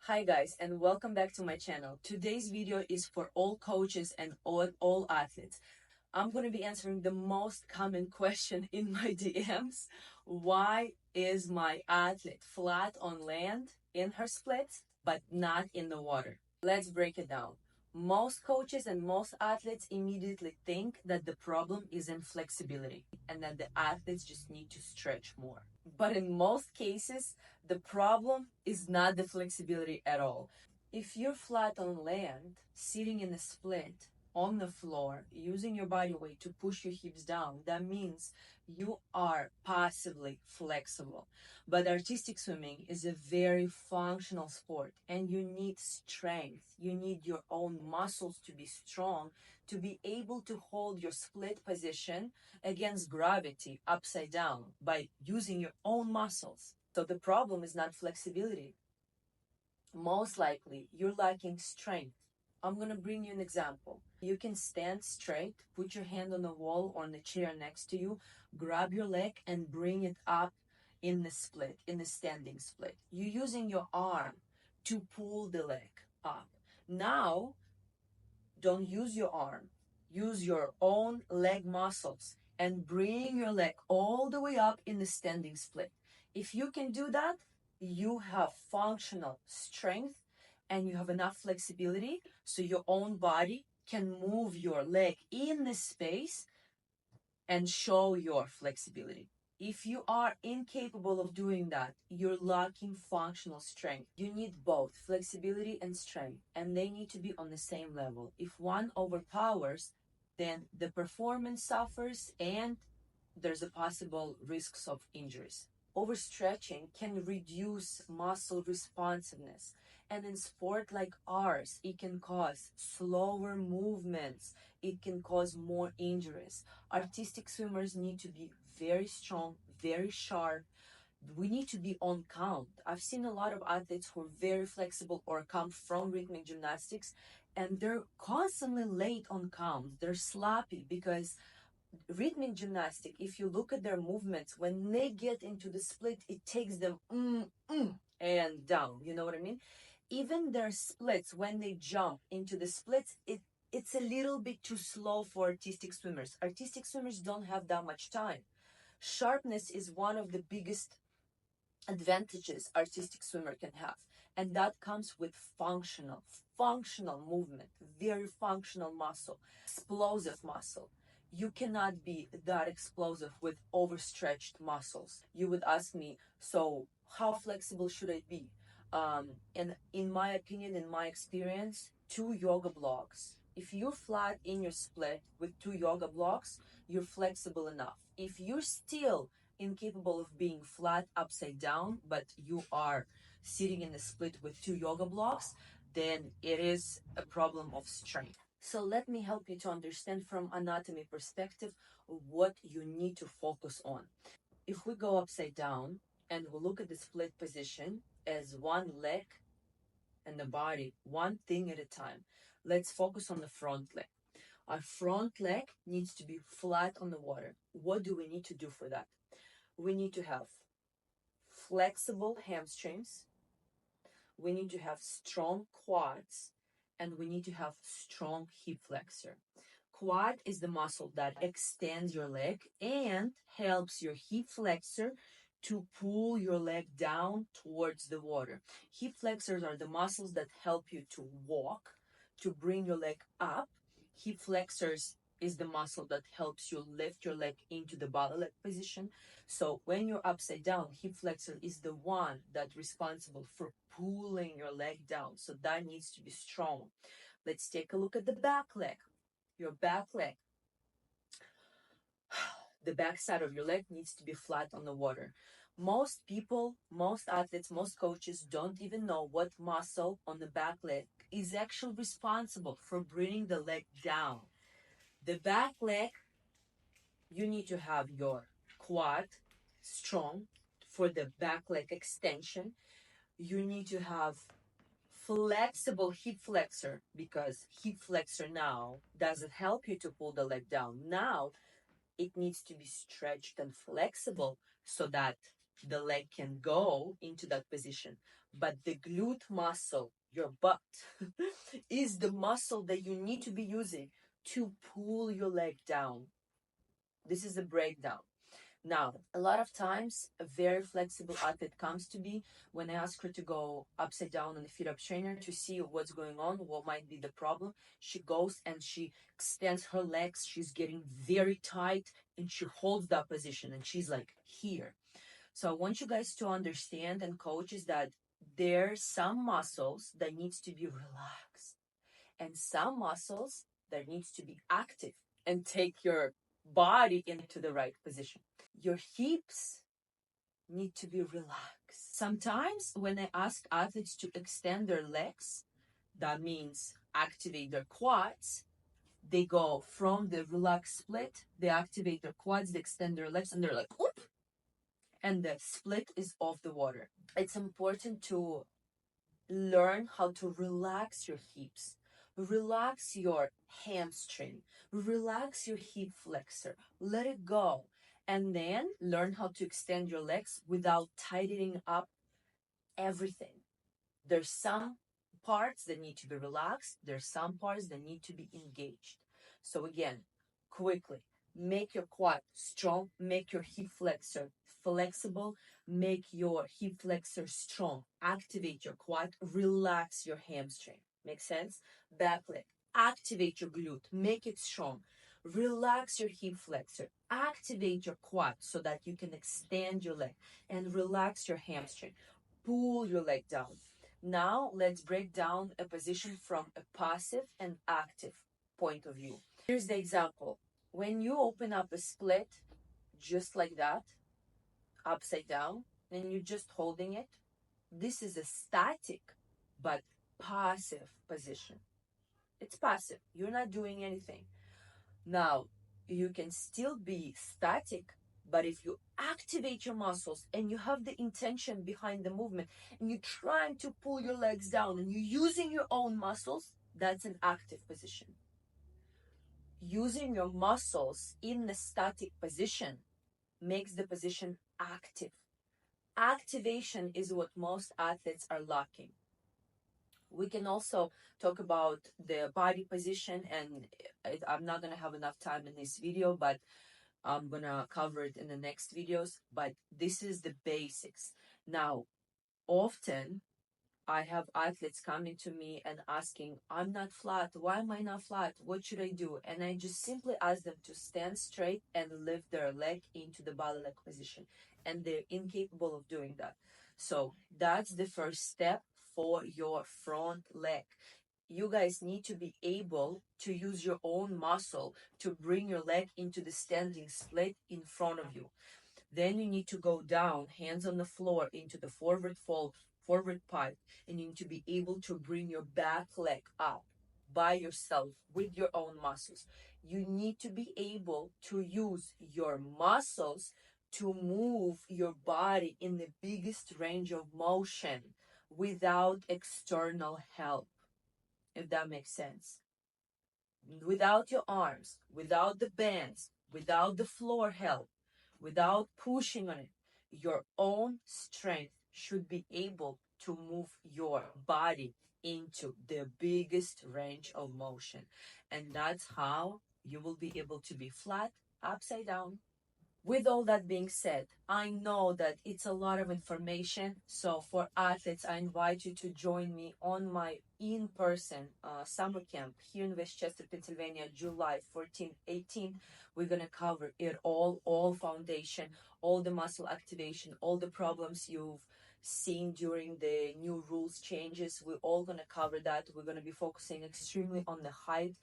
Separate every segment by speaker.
Speaker 1: Hi guys, and welcome back to my channel. Today's video is for all coaches and all athletes. I'm going to be answering the most common question in my DMs. Why is my athlete flat on land in her splits but not in the water? Let's break it down. Most coaches and most athletes immediately think that the problem is in flexibility and that the athletes just need to stretch more. But in most cases, the problem is not the flexibility at all. If you're flat on land, sitting in a split on the floor, using your body weight to push your hips down, that means you are passively flexible. But artistic swimming is a very functional sport and you need strength. You need your own muscles to be strong to be able to hold your split position against gravity upside down by using your own muscles. So the problem is not flexibility. Most likely you're lacking strength. I'm going to bring you an example. You can stand straight, put your hand on the wall or on the chair next to you, grab your leg and bring it up in the split, in the standing split. You're using your arm to pull the leg up. Now, don't use your arm. Use your own leg muscles and bring your leg all the way up in the standing split. If you can do that, you have functional strength and you have enough flexibility so your own body can move your leg in the space and show your flexibility. If you are incapable of doing that, you're lacking functional strength. You need both flexibility and strength, and they need to be on the same level. If one overpowers, then the performance suffers and there's a possible risks of injuries. Overstretching can reduce muscle responsiveness, and in sport like ours, it can cause slower movements. It can cause more injuries. Artistic swimmers need to be very strong, very sharp. We need to be on count. I've seen a lot of athletes who are very flexible or come from rhythmic gymnastics, and they're constantly late on count. They're sloppy because rhythmic gymnastic, if you look at their movements, when they get into the split, it takes them and down. You know what I mean? Even their splits, when they jump into the splits, it's a little bit too slow for artistic swimmers. Artistic swimmers don't have that much time. Sharpness is one of the biggest advantages artistic swimmer can have, and that comes with functional movement, very functional muscle, explosive muscle. You cannot be that explosive with overstretched muscles. You would ask me, so how flexible should I be? And in my opinion, in my experience, 2 yoga blocks. If you're flat in your split with 2 yoga blocks, you're flexible enough. If you're still incapable of being flat upside down, but you are sitting in the split with 2 yoga blocks, then it is a problem of strength. So let me help you to understand from anatomy perspective what you need to focus on. If we go upside down and we look at the split position as one leg and the body, one thing at a time, let's focus on the front leg. Our front leg needs to be flat on the water. What do we need to do for that? We need to have flexible hamstrings, we need to have strong quads, and we need to have strong hip flexor. Quad is the muscle that extends your leg and helps your hip flexor to pull your leg down towards the water. Hip flexors are the muscles that help you to walk, to bring your leg up. Hip flexors is the muscle that helps you lift your leg into the bottom leg position. So when you're upside down, hip flexor is the one that's responsible for pulling your leg down. So that needs to be strong. Let's take a look at the back leg. Your back leg, the back side of your leg needs to be flat on the water. Most people, most athletes, most coaches don't even know what muscle on the back leg is actually responsible for bringing the leg down. The back leg, you need to have your quad strong for the back leg extension. You need to have flexible hip flexor because hip flexor now doesn't help you to pull the leg down. Now it needs to be stretched and flexible so that the leg can go into that position. But the glute muscle, your butt, is the muscle that you need to be using to pull your leg down. This is a breakdown. Now, a lot of times, a very flexible athlete comes to me when I ask her to go upside down on the feet up trainer to see what's going on, what might be the problem. She goes and she extends her legs. She's getting very tight and she holds that position and she's like here. So I want you guys to understand, and coaches, that there's some muscles that needs to be relaxed and some muscles that needs to be active and take your body into the right position. Your hips need to be relaxed. Sometimes when I ask athletes to extend their legs, that means activate their quads. They go from the relaxed split, they activate their quads, they extend their legs, and they're like, whoop, and the split is off the water. It's important to learn how to relax your hips, relax your hamstring, relax your hip flexor, let it go, and then learn how to extend your legs without tightening up everything. There's some parts that need to be relaxed, there's some parts that need to be engaged. So again, quickly, make your quad strong, make your hip flexor flexible, make your hip flexor strong, activate your quad, relax your hamstring. Make sense? Back leg, activate your glute, make it strong, relax your hip flexor, activate your quad so that you can extend your leg, and relax your hamstring. Pull your leg down. Now let's break down a position from a passive and active point of view. Here's the example. When you open up a split just like that, upside down, and you're just holding it, this is a static but passive position. It's passive. You're not doing anything. Now, you can still be static, but if you activate your muscles and you have the intention behind the movement and you're trying to pull your legs down and you're using your own muscles, that's an active position. Using your muscles in the static position makes the position active. Activation is what most athletes are lacking. We can also talk about the body position, and I'm not going to have enough time in this video, but I'm going to cover it in the next videos. But this is the basics. Now, often I have athletes coming to me and asking, I'm not flat. Why am I not flat? What should I do? And I just simply ask them to stand straight and lift their leg into the belly leg position. And they're incapable of doing that. So that's the first step for your front leg. You guys need to be able to use your own muscle to bring your leg into the standing split in front of you. Then you need to go down, hands on the floor, into the forward fold, forward pike, and you need to be able to bring your back leg up by yourself with your own muscles. You need to be able to use your muscles to move your body in the biggest range of motion without external help, if that makes sense. Without your arms, without the bands, without the floor help, without pushing on it, your own strength should be able to move your body into the biggest range of motion. And that's how you will be able to be flat, upside down. With all that being said, I know that it's a lot of information. So for athletes, I invite you to join me on my in-person summer camp here in Westchester, Pennsylvania, July 14th, 18th. We're going to cover it all foundation, all the muscle activation, all the problems you've seen during the new rules changes. We're all going to cover that. We're going to be focusing extremely on the height.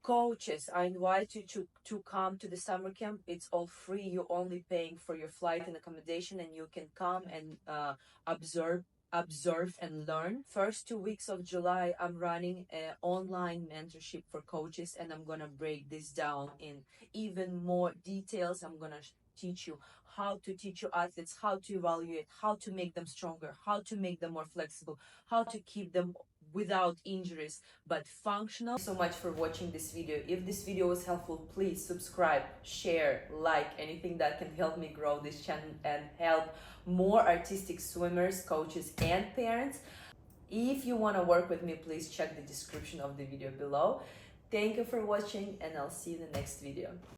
Speaker 1: Coaches, I invite you to come to the summer camp. It's all free. You're only paying for your flight and accommodation, and you can come and observe and learn. First 2 weeks of July, I'm running an online mentorship for coaches, and I'm gonna break this down in even more details. I'm gonna teach you how to teach your athletes, how to evaluate, how to make them stronger, how to make them more flexible, how to keep them without injuries, but functional. So much for watching this video. If this video was helpful, please subscribe, share, like, anything that can help me grow this channel and help more artistic swimmers, coaches, and parents. If you want to work with me, please check the description of the video below. Thank you for watching, and I'll see you in the next video.